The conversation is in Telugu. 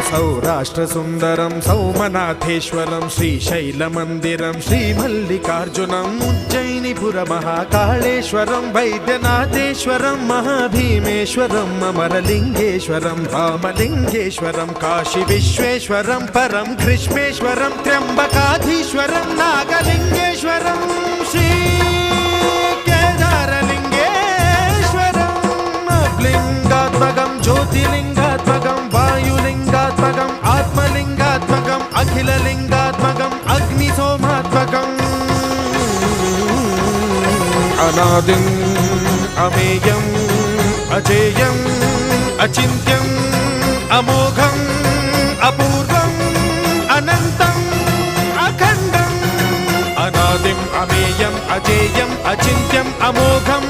సౌరాష్ట్రసుందరం సౌమనాథేశ్వరం శ్రీశైలమందిరం శ్రీమల్లికార్జునం ఉజ్జయినిపురమహాకాళేశ్వరం వైద్యనాథేశ్వరం మహాభీమేశ్వరం అమరలింగేశ్వరం రామలింగేశ్వరం కాశీ విశ్వేశ్వరం పరం కృష్ణేశ్వరం త్ర్యంబకాధీశ్వరం నాగలింగేశ్వరం శ్రీ కేదారలింగేశ్వరం లింగాత్మకం జ్యోతిలింగాత్మకం వాయులింగాత్మకం ఆత్మలింగాత్మకం అఖిలలింగాత్మకం అగ్నిసోమాత్మకం అనాదిం అమేయం అజేయం అచింత్యం అమోఘం అపూర్వం అనంతం అఖండం అనాదిం అమేయం అజేయం అచింత్యం అమోఘం